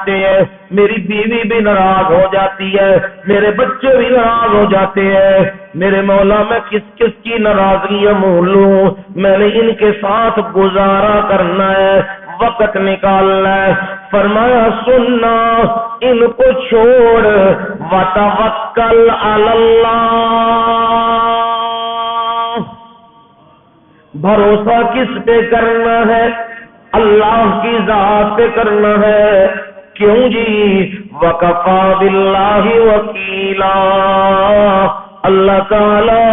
جاتے ہیں، میری بیوی بھی ناراض ہو جاتی ہے، میرے بچے بھی ناراض ہو جاتے ہیں، میرے مولا میں کس کس کی ناراضگیاں مول لوں، میں نے ان کے ساتھ گزارا کرنا ہے، وقت نکالنا ہے۔ فرمایا سننا، ان کو چھوڑ، وتوکل علی اللہ، بھروسہ کس پہ کرنا ہے؟ اللہ کی ذات پہ کرنا ہے۔ کیوں جی؟ وکفا باللہ وکیلا، اللہ تعالی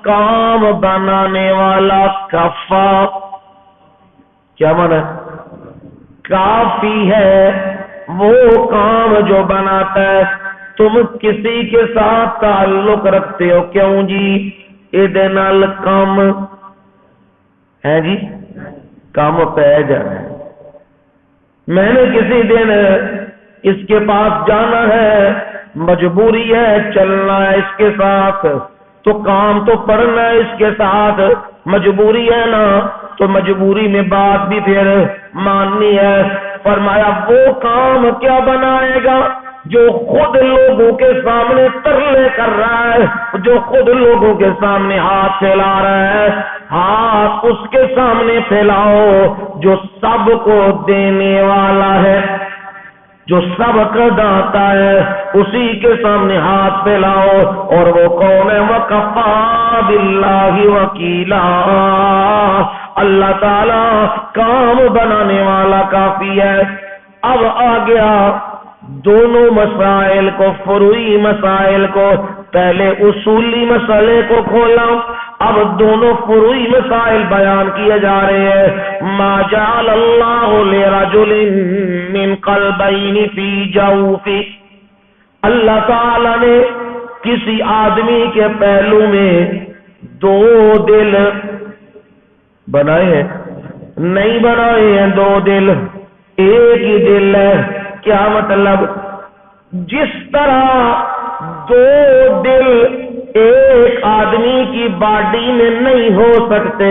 کام بنانے والا، کفا کیا مانا؟ کافی ہے، وہ کام جو بناتا ہے۔ تم کسی کے ساتھ تعلق رکھتے ہو، کیوں جی؟ ادھے نال کام ہے جی، کام پہ جانا ہے، میں نے کسی دن اس کے پاس جانا ہے، مجبوری ہے چلنا ہے اس کے ساتھ، تو کام تو پڑھنا ہے اس کے ساتھ، مجبوری ہے نا، تو مجبوری میں بات بھی پھر ماننی ہے۔ فرمایا وہ کام کیا بنائے گا جو خود لوگوں کے سامنے ترلے کر رہا ہے، جو خود لوگوں کے سامنے ہاتھ پھیلا رہا ہے، ہاتھ اس کے سامنے پھیلاؤ جو سب کو دینے والا ہے، جو سب کا داتا ہے، اسی کے سامنے ہاتھ پھیلاؤ، اور وہ کون ہے؟ وَكَفَىٰ بِاللَّهِ وَكِيلًا، اللہ تعالی کام بنانے والا کافی ہے۔ اب آ گیا دونوں مسائل کو، فروعی مسائل کو، پہلے اصولی مسئلے کو کھولا، اب دونوں فروعی مسائل بیان کیے جا رہے ہیں۔ ما جعل اللہ لرجل من قلبین فی جوفہ، اللہ تعالی نے کسی آدمی کے پہلو میں دو دل بنائے ہیں؟ نہیں بنائے ہیں دو دل، ایک ہی دل ہے۔ کیا مطلب؟ جس طرح دو دل ایک آدمی کی باڈی میں نہیں ہو سکتے،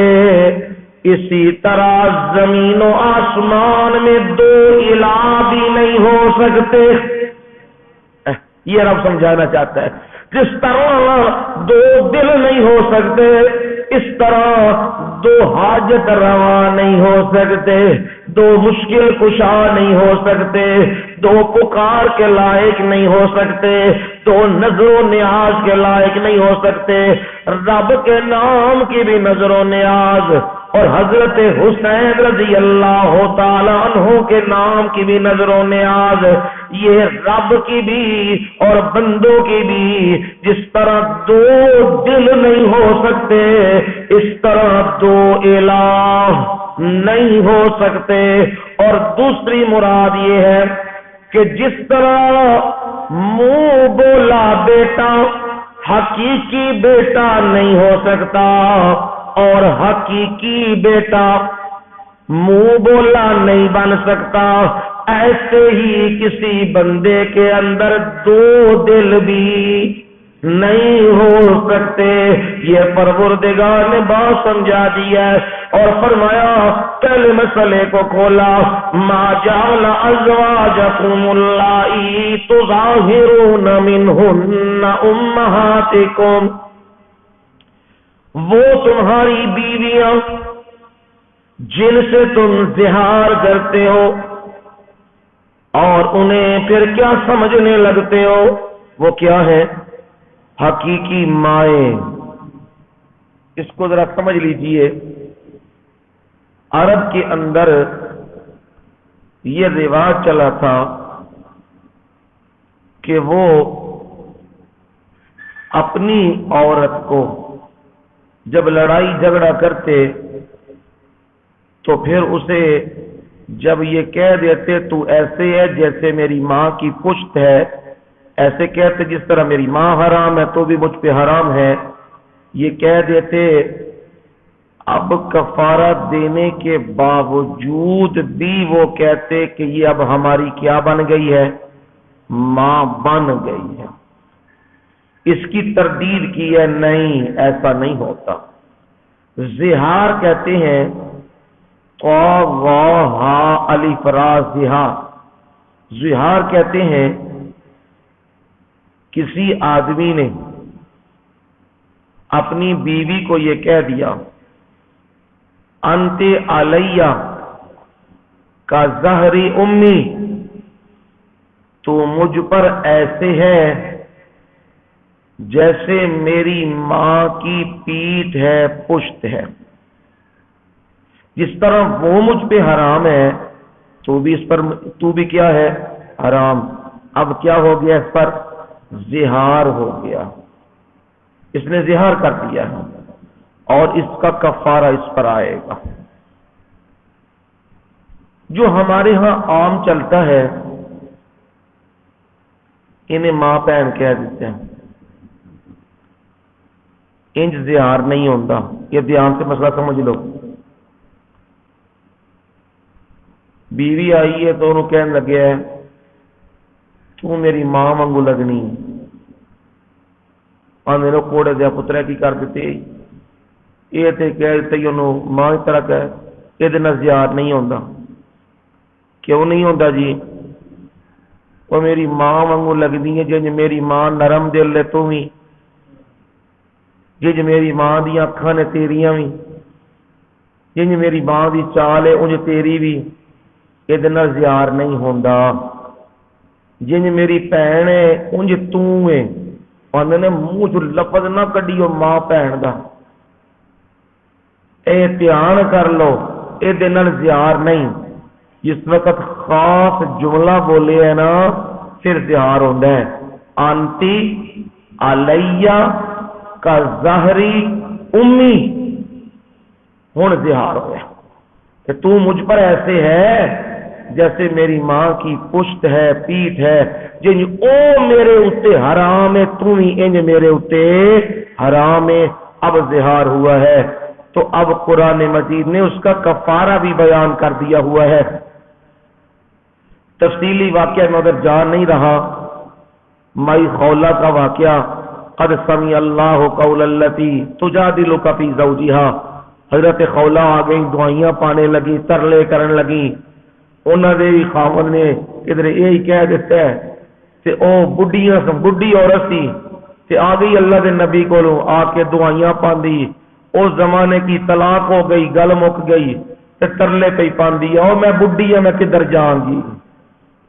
اسی طرح زمین و آسمان میں دو الہ بھی نہیں ہو سکتے۔ یہ رب سمجھانا چاہتا ہے، جس طرح دو دل نہیں ہو سکتے، اس طرح دو حاجت روا نہیں ہو سکتے، دو مشکل کشا نہیں ہو سکتے، دو پکار کے لائق نہیں ہو سکتے، دو نظر و نیاز کے لائق نہیں ہو سکتے۔ رب کے نام کی بھی نظر و نیاز، اور حضرت حسین رضی اللہ تعالی عنہ کے نام کی بھی نظر و نیاز، یہ رب کی بھی اور بندوں کی بھی، جس طرح دو دل نہیں ہو سکتے، اس طرح دو الہ نہیں ہو سکتے۔ اور دوسری مراد یہ ہے کہ جس طرح منہ بولا بیٹا حقیقی بیٹا نہیں ہو سکتا، اور حقیقی بیٹا منہ بولا نہیں بن سکتا، ایسے ہی کسی بندے کے اندر دو دل بھی نہیں ہو سکتے۔ یہ پروردگار نے بات سمجھا دی ہے، اور فرمایا پہلے مسئلے کو کھولا، ما جعل ازواجکم اللائی تظاہرون منہن امہاتکم، وہ تمہاری بیویاں جن سے تم زہار کرتے ہو اور انہیں پھر کیا سمجھنے لگتے ہو، وہ کیا ہے؟ حقیقی مائیں۔ اس کو ذرا سمجھ لیجئے، عرب کے اندر یہ رواج چلا تھا کہ وہ اپنی عورت کو جب لڑائی جھگڑا کرتے تو پھر اسے جب یہ کہہ دیتے تو ایسے ہے جیسے میری ماں کی پشت ہے، ایسے کہتے جس طرح میری ماں حرام ہے تو بھی مجھ پہ حرام ہے، یہ کہہ دیتے، اب کفارہ دینے کے باوجود بھی وہ کہتے کہ یہ اب ہماری کیا بن گئی ہے؟ ماں بن گئی ہے۔ اس کی تردید کی ہے، نہیں ایسا نہیں ہوتا۔ زہار کہتے ہیں، الف را زہار، زہار کہتے ہیں کسی آدمی نے اپنی بیوی کو یہ کہہ دیا انت علیہ کا ظہری امی، تو مجھ پر ایسے ہے جیسے میری ماں کی پیٹھ ہے، پشت ہے. جس طرح وہ مجھ پہ حرام ہے تو بھی کیا ہے؟ حرام. اب کیا ہو گیا؟ اس پر زہار ہو گیا، اس نے زہار کر دیا ہے اور اس کا کفارہ اس پر آئے گا. جو ہمارے ہاں عام چلتا ہے انہیں ماں بہن کہہ دیتے ہیں، انج زہار نہیں ہوتا. یہ دھیان سے مسئلہ سمجھ لو. بیوی آئی ہے تو انہوں کہنے لگے ہے تو میری ماں وانگو لگنی، اور میرے کوڑے دیا پترا کی کر دیتے یہ تے کہہ دیتے انہوں ماں اس طرح کہے. یہ زہار نہیں ہوتا. کیوں نہیں ہوتا جی؟ وہ میری ماں وانگو لگنی ہے، جی میری ماں نرم دل ہے تو بھی، جی میری ماں دی اکھاں نے تیریاں بھی، جی میری ماں دی چال ہے انج تیری بھی. یہ زہار نہیں ہوتا. جن میری بھن ہے انج ہے، آدھے نے منہ چ لفظ نہ کڈیو ماں بھن کا. اے دھیان کر لو، یہ زہار نہیں. جس وقت خاص جملہ بولے ہے نا پھر زہار ہوتا ہے. انتی علیہ کا ظہری امی، ہوں زہار ہوا کہ تو مجھ پر ایسے ہے جیسے میری ماں کی پشت ہے، پیٹھ ہے. جن او میرے اتے حرام ہے تو ہی انج میرے اتے حرام ہے. اب زہار ہوا ہے تو اب قرآن مجید نے اس کا کفارہ بھی بیان کر دیا ہوا ہے. تفصیلی واقعہ میں ادھر جا نہیں رہا. مائی خولہ کا واقعہ، قد سمع اللہ قول التی تجادلک فی زوجہا. حضرت خولہ آ گئی، دعائیاں پانے لگی، ترلے کرن لگی. انہوں نے بھی خاوند نے ادھر یہی کہہ دیتا ہے کہ او بڈھی عورت تھی تے آ گئی اللہ دے نبی کو آ کے دعائیاں پاندی. اس زمانے کی طلاق ہو گئی، گل مک گئی تے ترلے پہ پاندی. او میں بڈھی ہوں، میں کدھر جان گی،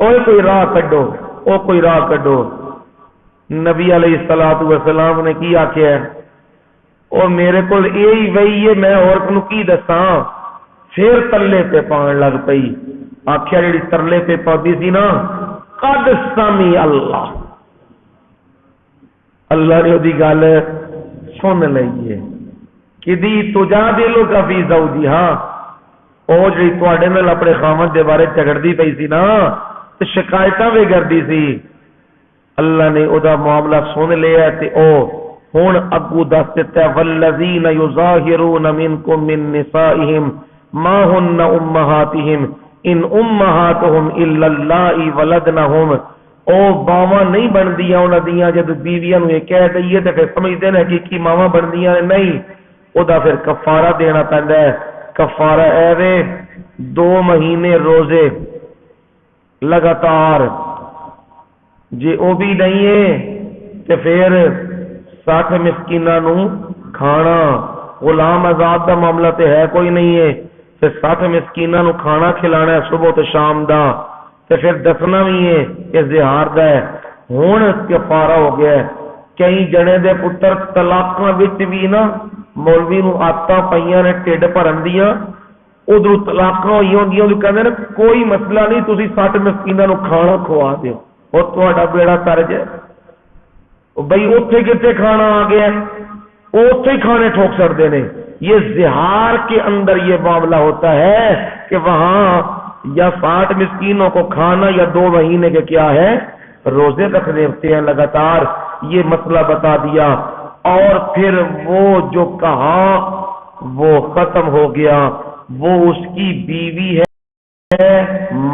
اوے کوئی راہ کڈو، او کوئی راہ کڈو. نبی علیہ الصلوۃ والسلام نے کی آخیا ہے او میرے کو یہی وہی ہے، میں اور کو کی دساں. پھر ترلے پہ پان لگ پئی. آخیا جی ترلے پہ پاندی سی نا، قد سمع اللہ، اللہ نے وہی گل سن لئی ہے. کدی تجادلک فی زوجہا، او جی تواڈے نال اپنے خاوند دے بارے جھگڑدی پئی سی نا تے شکایتاں بھی کردی سی. اللہ نے او دا معاملہ سن لیا تے او ہن اگوں دس دتا والذین یظاہرون منکم من نسائہم ما ہن امہاتہم ان امہاتہم الا اللہ ولدنہم. او باواں نہیں بندیاں انہاں دیاں. جد بیویاں نوں یہ کہہ دئیے تے پھر سمجھدے نے کہ ماواں بندیاں نہیں. او دا پھر کفارہ دینا پیندا ہے. کفارہ اے 2 مہینے روزے لگاتار، جی او بھی نہیں ہے تے پھر 60 مسکیناں نوں کھانا. غلام آزاد دا معاملہ تے ہے کوئی نہیں ہے تے 60 مسکیناں نوں کھانا کھلانا ہے صبح تے شام دا، تے پھر دسنا بھی ہے کہ زہار دا ہے. ہن کفارہ ہو گیا ہے. کئی جنے دے پتر طلاقاں وچ بھی نا مولوی نوں آتا پئیاں نے ٹھڈ بھرن دیاں، ادھر طلاقاں ہوئی ہوندیاں کہندے نے کوئی مسئلہ نہیں تسی 60 مسکیناں نوں کھانا کھوا دیو. اور تہاڈا بیڑا ترج ہے. بھئی اوتھے کتے کھانا آ گیا، اوتھے ہی کھانے ٹھوک سکتے ہیں. یہ زہار کے اندر یہ معاملہ ہوتا ہے کہ وہاں یا 60 مسکینوں کو کھانا یا 2 مہینے کے کیا ہے روزے رکھنے ہوتے ہیں لگاتار. یہ مسئلہ بتا دیا. اور پھر وہ جو کہا وہ ختم ہو گیا، وہ اس کی بیوی ہے،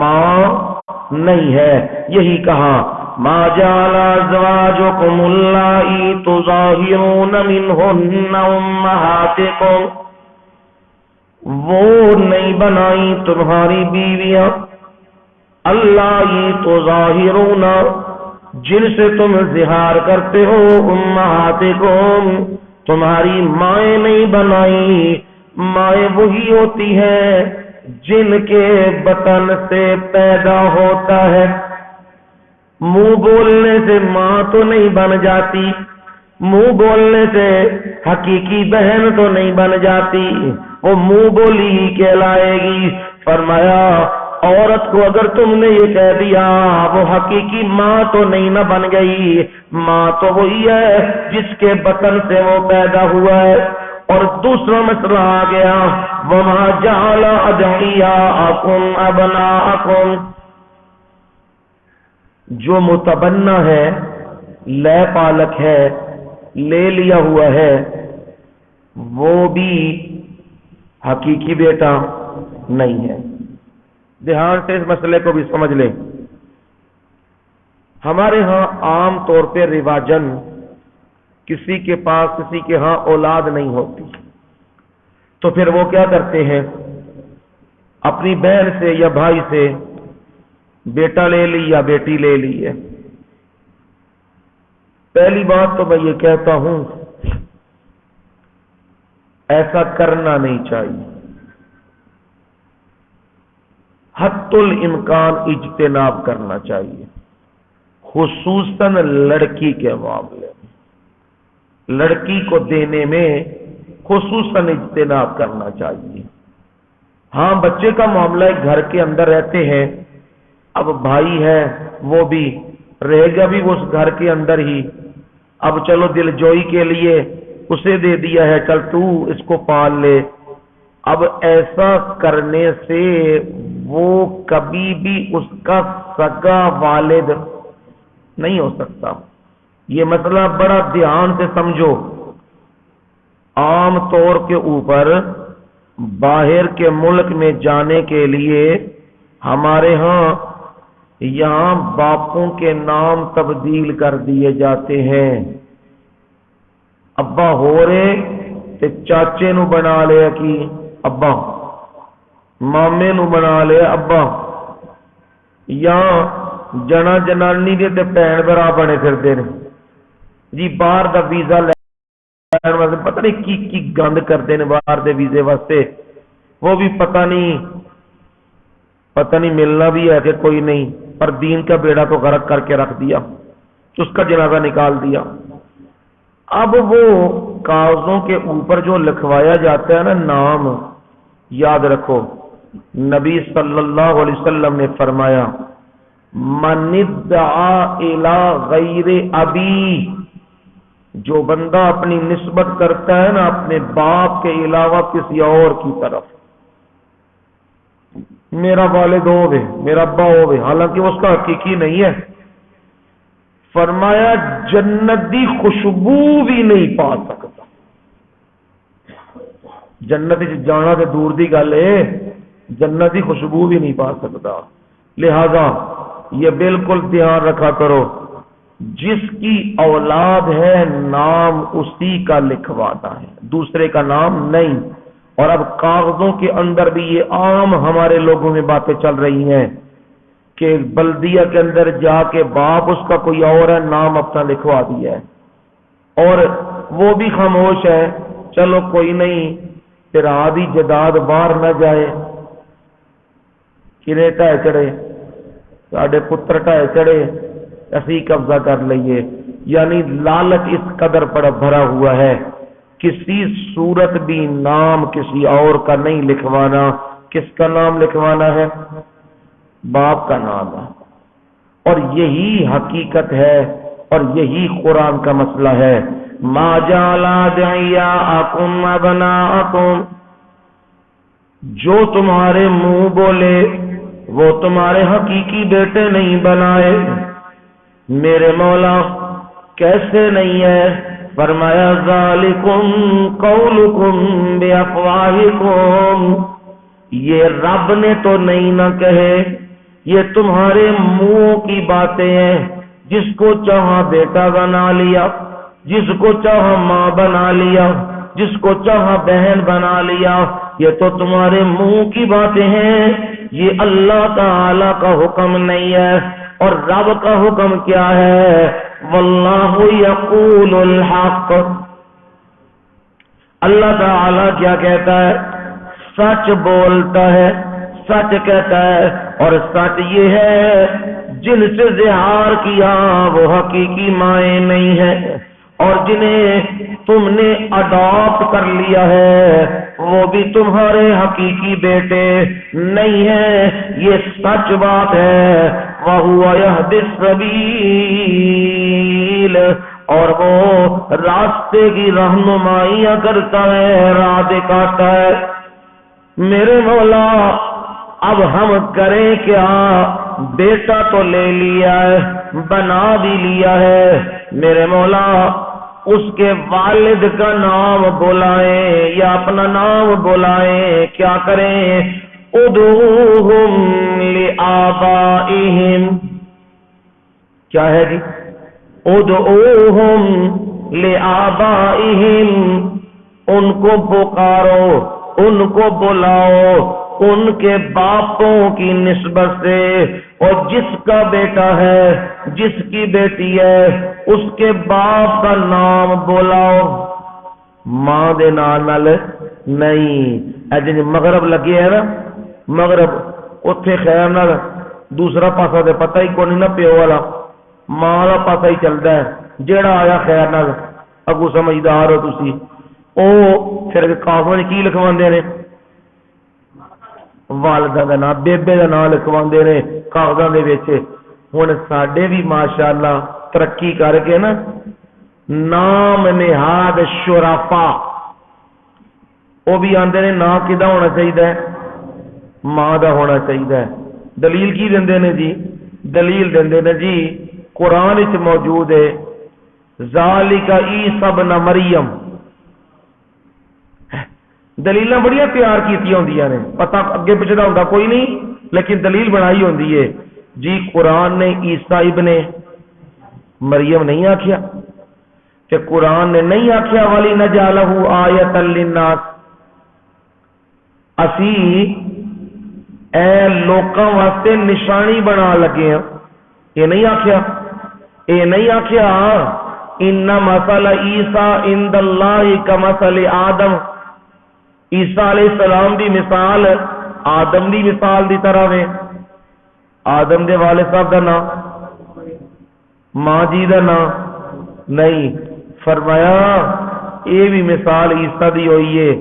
ماں نہیں ہے. یہی کہا ما جعل ازواجکم اللائی تظاہرون منہن امہاتکم، وہ نہیں بنائی تمہاری بیویاں اللہ تو ظاہرون جن سے تم زہار کرتے ہو امہاتکم تمہاری مائیں نہیں بنائی، مائیں وہی ہوتی ہیں جن کے بطن سے پیدا ہوتا ہے۔ منہ بولنے سے ماں تو نہیں بن جاتی، منہ بولنے سے حقیقی بہن تو نہیں بن جاتی، وہ منہ بولی ہی کہلائے گی۔ فرمایا عورت کو اگر تم نے یہ کہہ دیا وہ حقیقی ماں تو نہیں نہ بن گئی، ماں تو وہی ہے جس کے بطن سے وہ پیدا ہوا ہے۔ اور دوسرا مسئلہ آ گیا وَمَا جَعَلَ أَدْعِيَاءَكُمْ أَبْنَاءَكُمْ، جو متبنہ ہے، لے پالک ہے، لے لیا ہوا ہے، وہ بھی حقیقی بیٹا نہیں ہے۔ دھیان سے اس مسئلے کو بھی سمجھ لیں۔ ہمارے ہاں عام طور پہ رواجن کسی کے پاس کسی کے ہاں اولاد نہیں ہوتی تو پھر وہ کیا کرتے ہیں، اپنی بہن سے یا بھائی سے بیٹا لے لی یا بیٹی لے لی ہے۔ پہلی بات تو میں یہ کہتا ہوں ایسا کرنا نہیں چاہیے، حتی الامکان اجتناب کرنا چاہیے، خصوصاً لڑکی کے معاملے میں، لڑکی کو دینے میں خصوصاً اجتناب کرنا چاہیے۔ ہاں بچے کا معاملہ ہے، گھر کے اندر رہتے ہیں، اب بھائی ہے وہ بھی رہے گا بھی وہ اس گھر کے اندر ہی، اب چلو دل جوئی کے لیے اسے دے دیا ہے، چل تو اس کو پال لے۔ اب ایسا کرنے سے وہ کبھی بھی اس کا سگا والد نہیں ہو سکتا۔ یہ مسئلہ بڑا دھیان سے سمجھو۔ عام طور کے اوپر باہر کے ملک میں جانے کے لیے ہمارے ہاں یہاں باپوں کے نام تبدیل کر دیے جاتے ہیں۔ ابا ہو رہے تے چاچے نو بنا لیا کی ابا، مامے نو بنا لیا ابا، یا جنا جنانی دے تے بھین برا بنے پھرتے ہیں جی، باہر دا ویزا لین واسطے پتہ نہیں کی گند کرتے ہیں باہر دے ویزے واسطے، وہ بھی پتہ نہیں ملنا بھی ہے کہ کوئی نہیں، پر دین کا بیڑا تو غرق کر کے رکھ دیا، اس کا جنازہ نکال دیا۔ اب وہ کاغذوں کے اوپر جو لکھوایا جاتا ہے نا نام، یاد رکھو نبی صلی اللہ علیہ وسلم نے فرمایا من ادعا الی غیر ابی، جو بندہ اپنی نسبت کرتا ہے نا اپنے باپ کے علاوہ کسی اور کی طرف، میرا والد ہووے، میرا ابا ہووے، حالانکہ اس کا حقیقی نہیں ہے، فرمایا جنت دی خوشبو بھی نہیں پا سکتا۔ جنت جانا تو دور دی گل ہے، جنت دی خوشبو بھی نہیں پا سکتا۔ لہذا یہ بالکل دھیان رکھا کرو، جس کی اولاد ہے نام اسی کا لکھوانا ہے، دوسرے کا نام نہیں۔ اور اب کاغذوں کے اندر بھی یہ عام ہمارے لوگوں میں باتیں چل رہی ہیں کہ بلدیہ کے اندر جا کے باپ اس کا کوئی اور ہے، نام اپنا لکھوا دیا ہے، اور وہ بھی خاموش ہے، چلو کوئی نہیں، پھر آدھی جداد باہر نہ جائے، کنہیں ٹائے چڑھے، ساڑھے پتر ٹائے چڑھے، اسی قبضہ کر لئیے۔ یعنی لالچ اس قدر پر بھرا ہوا ہے، کسی صورت بھی نام کسی اور کا نہیں لکھوانا۔ کس کا نام لکھوانا ہے؟ باپ کا نام ہے، اور یہی حقیقت ہے اور یہی قرآن کا مسئلہ ہے۔ ما جعل ادعیاءکم ابناءکم، جو تمہارے منہ بولے وہ تمہارے حقیقی بیٹے نہیں بنائے۔ میرے مولا کیسے نہیں ہے؟ فرمایا ذالکم قولکم بافواہکم، یہ رب نے تو نہیں نہ کہے، یہ تمہارے منہ کی باتیں ہیں۔ جس کو چاہا بیٹا بنا لیا، جس کو چاہا ماں بنا لیا، جس کو چاہا بہن بنا لیا، یہ تو تمہارے منہ کی باتیں ہیں۔ یہ اللہ تعالی کا حکم نہیں ہے. اور رب کا حکم کیا ہے؟ واللہ یقول الحق. اللہ تعالی کیا کہتا ہے؟ سچ بولتا ہے، سچ کہتا ہے. اور سچ یہ ہے جن سے زہار کیا وہ حقیقی مائیں نہیں ہے، اور جنہیں تم نے اڈاپٹ کر لیا ہے وہ بھی تمہارے حقیقی بیٹے نہیں ہیں. یہ سچ بات ہے. وَهُوَ يَهْدِي السَّبِيلَ، اور وہ راستے کی رہنمائیاں کرتا ہے، راہ دکھاتا ہے. میرے مولا اب ہم کریں کیا؟ بیٹا تو لے لیا ہے، بنا بھی لیا ہے. میرے مولا اس کے والد کا نام بلائیں یا اپنا نام بلائیں، کیا کریں؟ ادعوہم لآبائہم. کیا ہے جی؟ ادعوہم لآبائہم، ان کو پکارو، ان کو بلاؤ ان کے باپوں کی نسبت سے. اور جس کا بیٹا ہے، جس کی بیٹی ہے، اس کے باپ کا نام بلاؤ، ماں دے نال نہیں. اج مغرب لگے ہے نا، مغرب اتنے خیر نال دوسرا پاسا تے پتہ ہی کوئی نہ، پیو والا ماں والا پاسا ہی چلتا ہے. جیڑا آیا خیر نال اگو سمجھدار ہو تسی، او پھر کاغذ کی لکھواندے نے؟ والدہ کا نام، بیبے کا نام لکھواندے نے کاغذاں دے وچ. ہن ساڈے بھی ماشاءاللہ ترقی کر کے نا نام نہاد شرفا وہ بھی آندے نے. نام کدا ہونا چاہیے؟ ماں دا ہونا چاہیے. دلیل کی دیندے نے جی؟ دلیل دیندے نے جی قرآن وچ موجود ہے ذالک عیسی ابن مریم. دلیل بڑی تیار کی ہوندیاں نے، پتہ اگے پیچھے دا ہوندا کوئی نہیں، لیکن دلیل بنائی ہوندی ہے. جی قرآن نے عیسیٰ ابن مریم نہیں آکھیا، کہ قرآن نے نہیں آکھیا والی نجعلہ آیۃ للناس، اسی اے لوکاں واسطے نشانی بنا لگے ہیں. یہ نہیں آکھیا، یہ نہیں آکھیا ان مثل عیسیٰ عند اللہ کمثل آدم. عیسیٰ علیہ السلام دی مثال آدم دی مثال دی طرح ہے. آدم دے والد صاحب دا نام، ماں جی دا نام نہیں. فرمایا یہ بھی مثال عیسیٰ دی ہوئی ہے،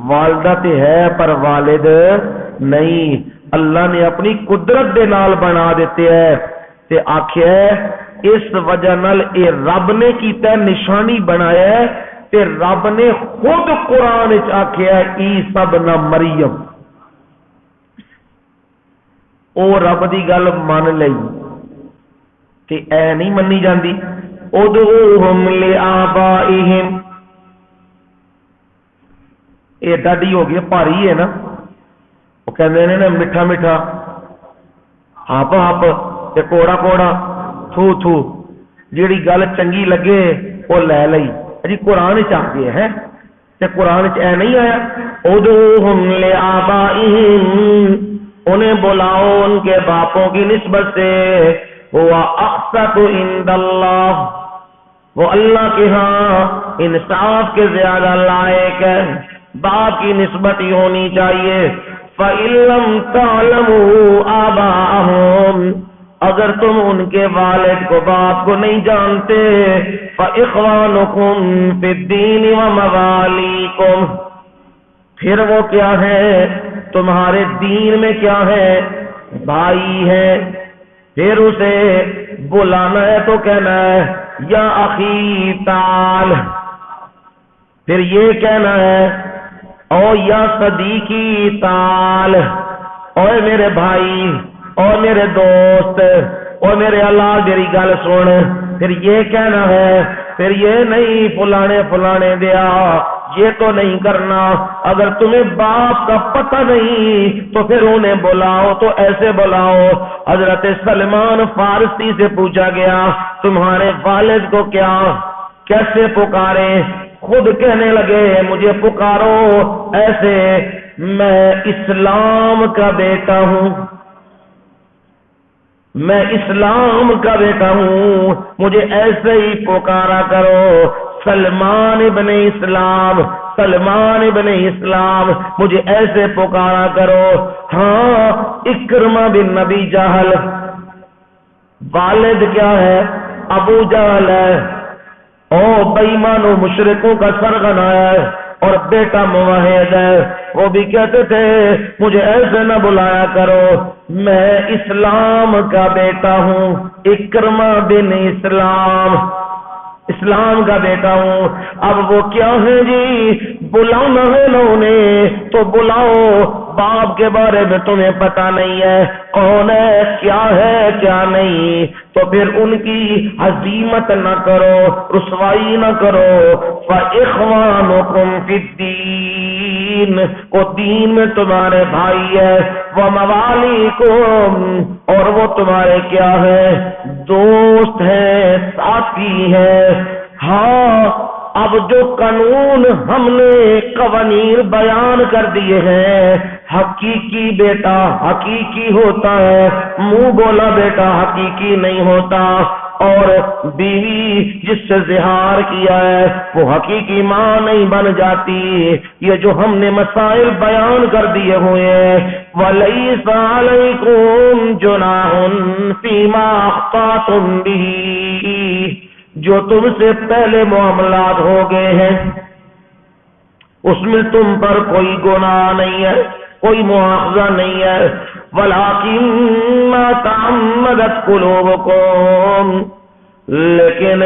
والدہ تے ہے پر والد نہیں. اللہ نے اپنی قدرت دے نال بنا دیتے ہے تے آکھیا اس وجہ نال اے رب نے کیتا نشانی بنایا ہے. تے رب نے خود قرآن وچ آکھیا عیسیٰ ابن مریم. او رب دی گل من لئی تے اے نہیں منی جاندی. ادعوہم لآبائہم، اے ڈاڈی ہو گئی بھاری ہے نا. وہ کہندے نے نا میٹھا میٹھا ہپ ہپ تے کوڑا کوڑا تھو تھو، جیڑی گل چنگی لگے وہ لے لئی. جی قرآن چاہیے ہے تے قرآن اے نہیں آیا ادعوہم لآبائہم، انہیں بلاؤ ان کے باپوں کی نسبت سے. ہوا اقسط عند اللہ، وہ اللہ کے ہاں انصاف کے زیادہ لائق ہے. باپ کی نسبت ہی ہونی چاہیے. فَإِن لَّمْ تَعْلَمُوا آبَاءَهُمْ، اگر تم ان کے والد کو باپ کو نہیں جانتے، فَإِخْوَانُكُمْ فِي الدِّينِ وَمَوَالِيكُمْ، پھر وہ کیا ہے؟ تمہارے دین میں کیا ہے؟ بھائی ہے. پھر اسے بلانا ہے تو کہنا ہے یا اخی تعال، پھر یہ کہنا ہے او یا صدیقی تعال، اوے میرے بھائی اور میرے دوست اور میرے اللہ میری گل سن. پھر یہ کہنا ہے، پھر یہ نہیں فلانے فلانے دیا، یہ تو نہیں کرنا. اگر تمہیں باپ کا پتہ نہیں تو پھر انہیں بلاؤ تو ایسے بلاؤ. حضرت سلمان فارسی سے پوچھا گیا تمہارے والد کو کیا کیسے پکارے؟ خود کہنے لگے مجھے پکارو ایسے میں اسلام کا بیٹا ہوں، میں اسلام کا بیٹا ہوں، مجھے ایسے ہی پکارا کرو، سلمان ابن اسلام، سلمان ابن اسلام، مجھے ایسے پکارا کرو۔ ہاں اکرمہ بن نبی جہل، والد کیا ہے؟ ابو جہل ہے، او بے ایمانوں مشرکوں کا سرغنہ ہے، اور بیٹا موحد ہے۔ وہ بھی کہتے تھے مجھے ایسے نہ بلایا کرو، میں اسلام کا بیٹا ہوں، اکرمہ بن اسلام، اسلام کا بیٹا ہوں۔ اب وہ کیا ہے جی؟ بلانا ہے نا انہیں تو بلاؤ، باپ کے بارے میں تمہیں پتا نہیں ہے کون ہے، کیا ہے کیا نہیں، تو پھر ان کی ہزیمت نہ کرو، رسوائی نہ کرو۔ فَإِخْوَانُكُمْ فِي الدِّينِ، وہ دین میں تمہارے بھائی ہے، وَمَوَالِيكُمْ، اور وہ تمہارے کیا ہے؟ دوست ہے، ساتھی ہے۔ ہاں اب جو قانون ہم نے قوانین بیان کر دیے ہیں، حقیقی بیٹا حقیقی ہوتا ہے، منہ بولا بیٹا حقیقی نہیں ہوتا، اور بیوی جس سے زہار کیا ہے وہ حقیقی ماں نہیں بن جاتی۔ یہ جو ہم نے مسائل بیان کر دیے ہوئے ہیں، وَلَيْسَ عَلَيْكُمْ جُنَاحٌ فِيمَا أَخْطَأْتُمْ بِهِ، جو تم سے پہلے معاملات ہو گئے ہیں اس میں تم پر کوئی گناہ نہیں ہے، کوئی مواخذہ نہیں ہے، وَلَٰكِن مَّا تَعَمَّدَتْ قُلُوبُكُمْ، لیکن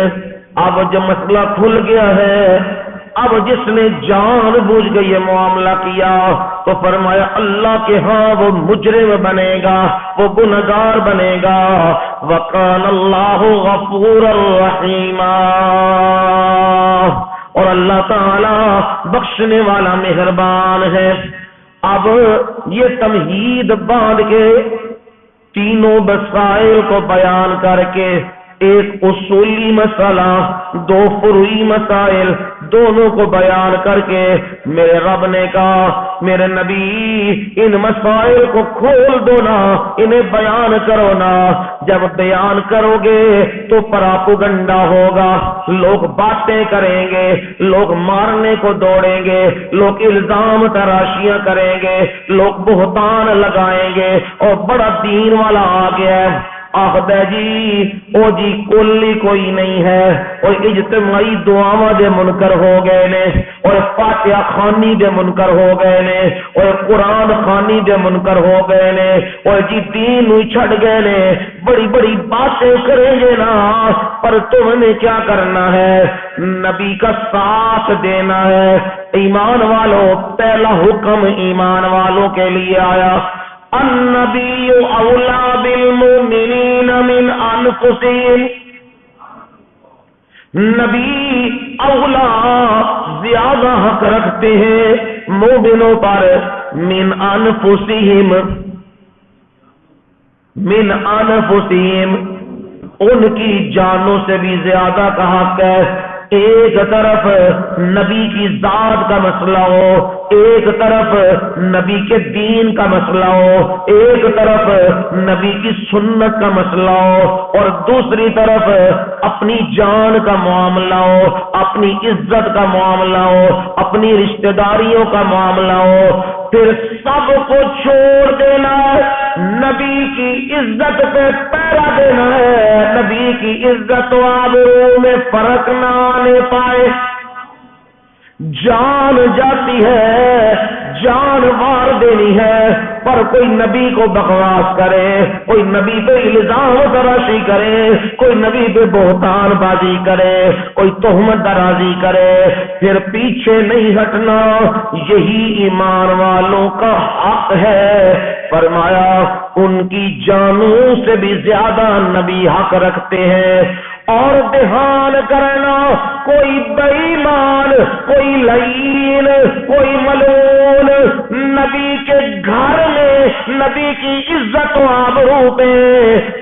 اب جب مسئلہ کھل گیا ہے، اب جس نے جان بوجھ کے یہ معاملہ کیا تو فرمایا اللہ کے ہاں وہ مجرم بنے گا، وہ گنہگار بنے گا۔ وَقَالَ اللَّهُ غَفُورًا رَحِيمًا، اور اللہ تعالی بخشنے والا مہربان ہے۔ اب یہ تمہید باندھ کے تینوں مسائل کو بیان کر کے ایک اصولی مسئلہ، دو فروعی مسائل، دونوں کو بیان کر کے میرے رب نے کہا میرے نبی ان مسائل کو کھول دو نا، انہیں بیان کرو نا، جب بیان کرو گے تو پراپگنڈا ہوگا، لوگ باتیں کریں گے، لوگ مارنے کو دوڑیں گے، لوگ الزام تراشیاں کریں گے، لوگ بہتان لگائیں گے، اور بڑا دین والا آ گیا ہے، آخدہ جی او جی کولی کوئی نہیں ہے، اور اجتماعی دعاواں دے منکر ہو گئے نے، اور فاتحہ خانی دے منکر ہو گئے نے، اور قرآن خانی دے منکر ہو گئے نے، اور جی دین نو چھڑ گئے نے، بڑی بڑی باتیں کریں گے نا، پر تم نے کیا کرنا ہے؟ نبی کا ساتھ دینا ہے۔ ایمان والوں، پہلا حکم ایمان والوں کے لیے آیا، النبی اولا بالمؤمنین من انفسہم، نبی اولا زیادہ حق رکھتے ہیں مومنوں پر، من انفسہم، من انفسہم، ان کی جانوں سے بھی زیادہ کا حق ہے۔ ایک طرف نبی کی ذات کا مسئلہ ہو، ایک طرف نبی کے دین کا مسئلہ ہو، ایک طرف نبی کی سنت کا مسئلہ ہو، اور دوسری طرف اپنی جان کا معاملہ ہو، اپنی عزت کا معاملہ ہو، اپنی رشتہ داریوں کا معاملہ ہو، پھر سب کو چھوڑ دینا ہے، نبی کی عزت پہ پہرا دینا ہے، نبی کی عزت و آبرو میں فرق نہ آنے پائے۔ جان جاتی ہے، جان مار دینی ہے، پر کوئی نبی کو بکواس کرے، کوئی نبی پہ الزام تراشی کرے، کوئی نبی پہ بہتان بازی کرے، کوئی تہمت درازی کرے، پھر پیچھے نہیں ہٹنا، یہی ایمان والوں کا حق ہے۔ فرمایا ان کی جانوں سے بھی زیادہ نبی حق رکھتے ہیں۔ اور دھیان کرنا، کوئی بے ایمان، کوئی لعین، کوئی ملعون نبی کے گھر میں نبی کی عزت و آبرو پہ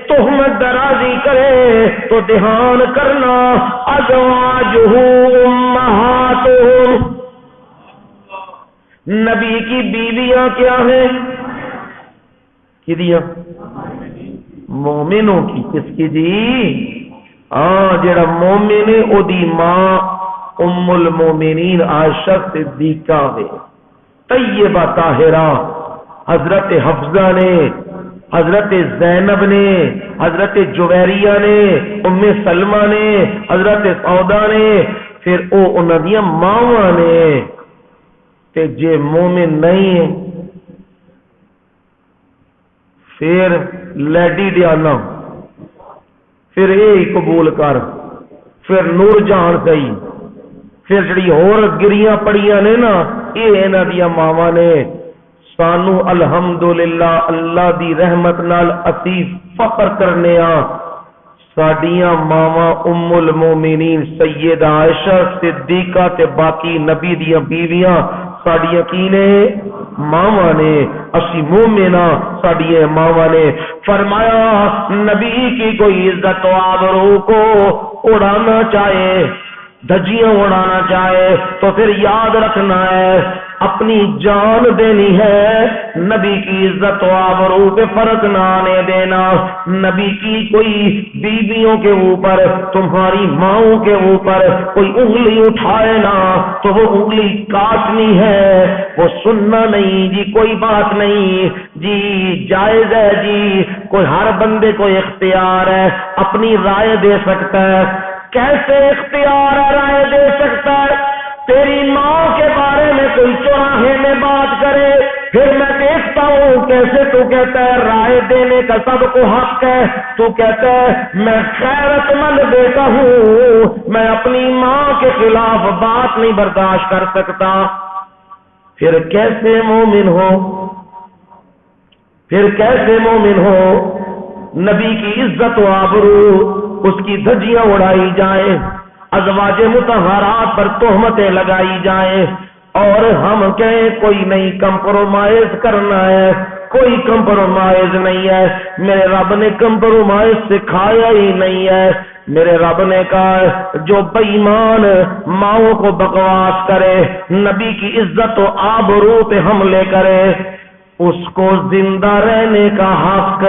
تہمت درازی کرے تو دھیان کرنا، ازواجہ امہاتہم، نبی کی بیویاں کیا ہیں؟ کدیاں؟ مومنوں کی. کس کی جی؟ جڑا مومن ہے او دی ماں ام المومنین عائشہ صدیقہ ہے، طیبہ طاہرہ. حضرت حفصہ نے، حضرت زینب نے، حضرت جویریہ نے، ام سلمہ نے، حضرت سودا نے، پھر او انہاں دیاں ماواں نے. تے جے مومن نہیں ہے پھر لیڈی ڈیانا، پھر یہ قبول کر، پھر نور جہان سہی، پھر جڑی اور گریاں پڑیاں نے نا یہ انہاں دیاں ماواں نے. سانو الحمدللہ اللہ دی رحمت نال اسی فخر کرنے ہاں ساڈیاں ماواں ام المومنین سیدہ عائشہ صدیقہ تے باقی نبی دیاں بیویاں ساڈیاں کی نے؟ ماواں نے. اسی مومناں ساڈیاں ماواں نے. فرمایا نبی کی کوئی عزت و آبرو کو اڑانا چاہے، دھجیاں اڑانا چاہے تو پھر یاد رکھنا ہے اپنی جان دینی ہے، نبی کی عزت و آبرو پہ فرق نہ آنے دینا. نبی کی کوئی بیویوں کے اوپر، تمہاری ماؤں کے اوپر کوئی انگلی اٹھائے نا تو وہ انگلی کاٹنی ہے، وہ سننا نہیں جی، کوئی بات نہیں جی، جائز ہے جی. کوئی ہر بندے کو اختیار ہے اپنی رائے دے سکتا ہے. کیسے اختیار ہے رائے دے سکتا ہے؟ تیری ماں کے بارے میں کوئی چوراہے میں بات کرے، پھر میں دیکھتا ہوں کیسے تو کہتا ہے رائے دینے کا سب کو حق ہے، تو کہتا ہے میں غیرت مند بیٹا ہوں، میں اپنی ماں کے خلاف بات نہیں برداشت کر سکتا. پھر کیسے مومن ہو؟ پھر کیسے مومن ہو؟ نبی کی عزت و آبرو اس کی دھجیاں اڑائی جائیں، ازواج مطہرات پر تہمتیں لگائی جائیں اور ہم کہیں کوئی نہیں کمپرومائز کرنا ہے، کوئی کمپرومائز نہیں ہے. میرے رب نے کمپرومائز سکھایا ہی نہیں ہے. میرے رب نے کہا جو بے ایمان ماؤں کو بکواس کرے، نبی کی عزت و آبرو پہ حملے کرے، اس کو زندہ رہنے کا حق،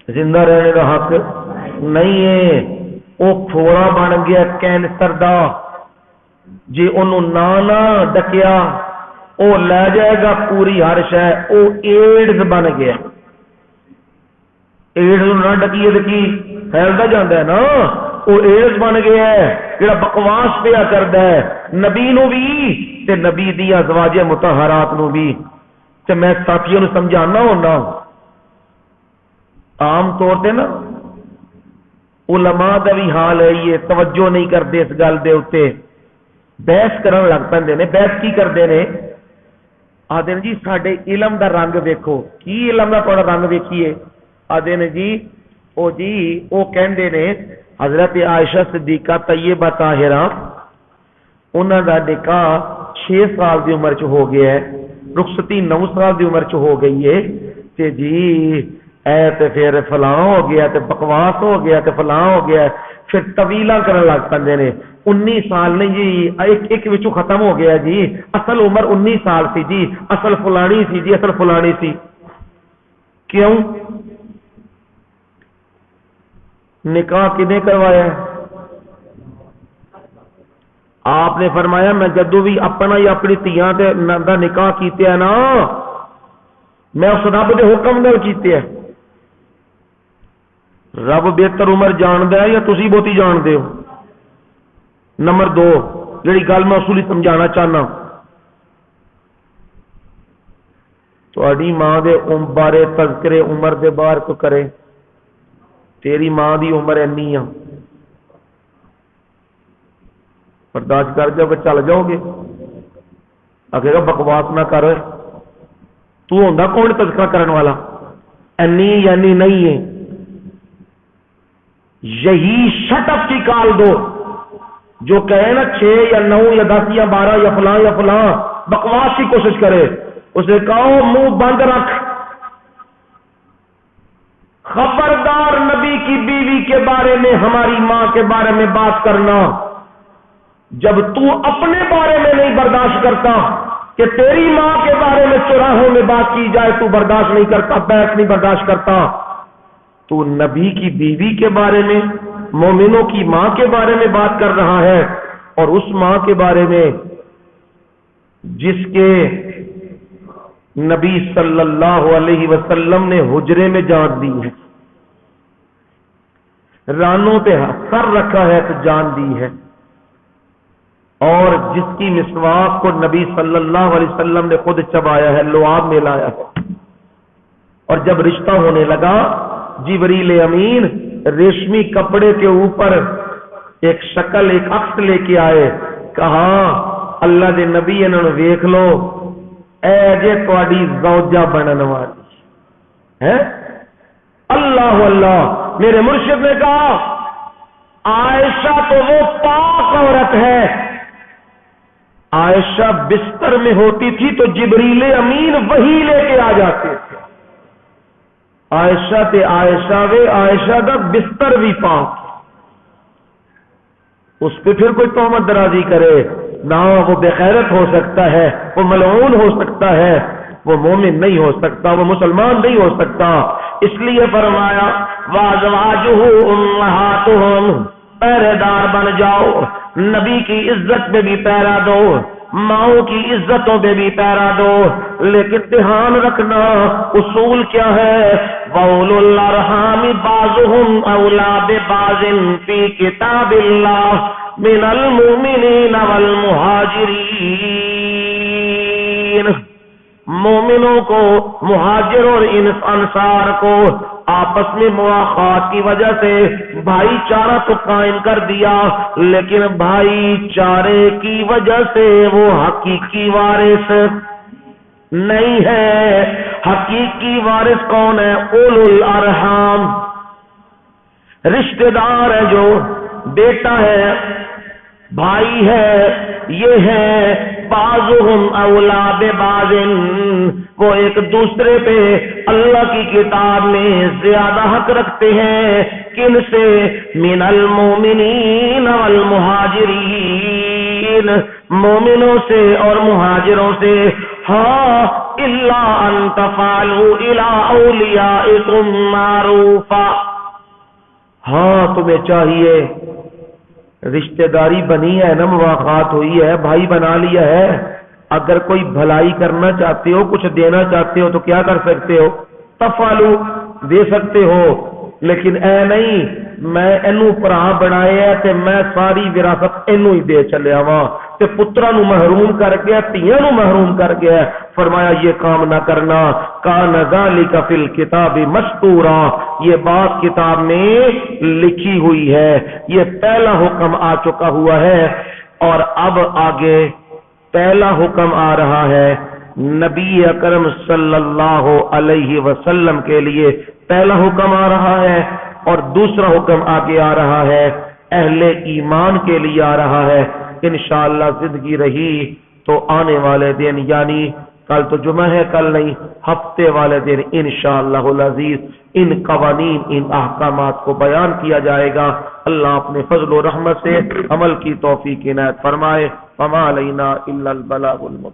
زندہ رہنے کا حق نہیں ہے. وہ پھوڑا بن گیا کینسر دا، جی انہوں نہ ڈکیا وہ لے جائے گا پوری ہر شے. وہ ایڈز بن گیا، ایڈز نہ ڈکیے تو کی پھیلتا جاتا ہے نا، وہ ایڈز بن گیا ہے جڑا بکواس پیا کرتا ہے نبی نو بھی تے نبی دی ازواج مطہرات نو بھی. تے میں ساتھیوں نے سمجھانا ہونا عام طور تے نا علماء دا بھی حال ہے یہ توجہ نہیں کرتے اس گل دے اوتے، بحث کرن لگ پیندے نے. بحث کی کرتے نے؟ آدھے نے جی ساڈے علم دا رنگ ویکھو. کی علم دا تھوڑا رنگ ویکھیے؟ آدھے نے جی او کہندے نے حضرت عائشہ صدیقہ طیبہ طاہرہ انہاں دا نکاح 6 سال دی عمر چ ہو گیا ہے، رخصتی 9 سال دی عمر چ ہو گئی ہے، تے جی اے تے پھر فلاں ہو گیا تے بکواس ہو گیا تے فلاں ہو گیا. پھر طویلاں کرن لگ پندے نے. 19 سال نہیں جی، ایک وچوں ختم ہو گیا جی، اصل عمر 19 سال سی جی، اصل فلانی سی جی، اصل فلانی سی. کیوں؟ نکاح کنے کروایا ہے؟ آپ نے فرمایا میں جدو بھی اپنا یا اپنی تیاں تے دا نکاح کیتے ہیں نا میں اس رب دے حکم نال کیتے ہیں. رب بہتر عمر جاندا ہے یا تسی بہتی جانتے ہو؟ نمبر 2 جڑی گل میں اصولی سمجھانا چاہنا، تہاڈی ماں دے بارے تذکرے عمر دے باہر کو کرے. تیری ماں دی عمر اینی آ، برداشت کر جاؤ کہ چل جاؤ گے؟ آگے گا بکواس نہ کر، تو ہوندا کون تذکرہ کرنے والا؟ اینی یعنی نہیں ہے. یہی شٹ اپ کی کال دو جو کہے نا 6 یا 9 یا 10 یا 12 یا فلاں بکواس کی کوشش کرے، اسے کہو منہ بند رکھ. خبردار نبی کی بیوی کے بارے میں، ہماری ماں کے بارے میں بات کرنا جب تو اپنے بارے میں نہیں برداشت کرتا کہ تیری ماں کے بارے میں چوراہوں میں بات کی جائے تو برداشت نہیں کرتا، بحث نہیں برداشت کرتا، تو نبی کی بیوی کے بارے میں، مومنوں کی ماں کے بارے میں بات کر رہا ہے، اور اس ماں کے بارے میں جس کے نبی صلی اللہ علیہ وسلم نے حجرے میں جان دی ہے، رانوں پہ سر رکھا ہے تو جان دی ہے، اور جس کی مسواک کو نبی صلی اللہ علیہ وسلم نے خود چبایا ہے، لعاب میں لایا ہے، اور جب رشتہ ہونے لگا جبریل امین ریشمی کپڑے کے اوپر ایک شکل، ایک عکس لے کے آئے، کہا اللہ دے نبی انہوں نے ویکھ لو، اے جے تواڈی زوجہ بنن والی ہے۔ اللہ اللہ، میرے مرشد نے کہا عائشہ تو وہ پاک عورت ہے، عائشہ بستر میں ہوتی تھی تو جبریل امین وہی لے کے آ جاتے تھے، عائشہ تے عائشہ وے، عائشہ کا بستر بھی پاک، اس پہ پھر کوئی تہمت درازی کرے نہ، وہ بے غیرت ہو سکتا ہے، وہ ملعون ہو سکتا ہے، وہ مومن نہیں ہو سکتا، وہ مسلمان نہیں ہو سکتا۔ اس لیے فرمایا وَأَزْوَاجُهُ أُمَّهَاتُهُمْ، پہرے دار بن جاؤ، نبی کی عزت پہ بھی پہرا دو، ماؤں کی عزتوں پہ بھی پہرا دو، لیکن دھیان رکھنا اصول کیا ہے، وَأُولُو الْأَرْحَامِ بَعْضُهُمْ أَوْلَىٰ بِبَعْضٍ فِي كِتَابِ اللَّهِ مِنَ الْمُؤْمِنِينَ وَالْمُهَاجِرِينَ، مومنوں کو، مہاجر اور انصار کو آپس میں مواخات کی وجہ سے بھائی چارہ تو قائم کر دیا، لیکن بھائی چارے کی وجہ سے وہ حقیقی وارث نہیں ہے۔ حقیقی وارث کون ہے؟ اولو الارحام، رشتہ دار ہے، جو بیٹا ہے، بھائی ہے، یہ ہے بعضهم اولا ببعض، وہ ایک دوسرے پہ اللہ کی کتاب میں زیادہ حق رکھتے ہیں، کن سے؟ من المومنین والمہاجرین، مومنوں سے اور مہاجروں سے، ہاں الا ان تفعلوا الى اولیائکم معروفا، ہاں تمہیں چاہیے، رشتہ داری بنی ہے نا، مواخات ہوئی ہے، بھائی بنا لیا ہے، اگر کوئی بھلائی کرنا چاہتے ہو، کچھ دینا چاہتے ہو تو کیا کر سکتے ہو؟ تفعلوا، دے سکتے ہو، لیکن اے نہیں میں اینو پرا بنایا ہے تے میں ساری وراثت اینو ہی دے چلے آواں تے پتراں نو محروم کر گیا، تیاں نو محروم کر گیا۔ فرمایا یہ کام نہ کرنا، کان ذالک فی الکتاب مسطورا، یہ بات کتاب میں لکھی ہوئی ہے، یہ پہلا حکم آ چکا ہوا ہے، اور اب آگے پہلا حکم آ رہا ہے نبی اکرم صلی اللہ علیہ وسلم کے لیے، پہلا حکم آ رہا ہے، اور دوسرا حکم آگے آ رہا ہے اہل ایمان کے لیے آ رہا ہے۔ انشاءاللہ زندگی رہی تو آنے والے دن، یعنی کل تو جمعہ ہے، کل نہیں، ہفتے والے دن انشاءاللہ العزیز ان قوانین، ان احکامات کو بیان کیا جائے گا۔ اللہ اپنے فضل و رحمت سے عمل کی توفیق عنایت فرمائے۔ وما علینا الا البلاغ المبین۔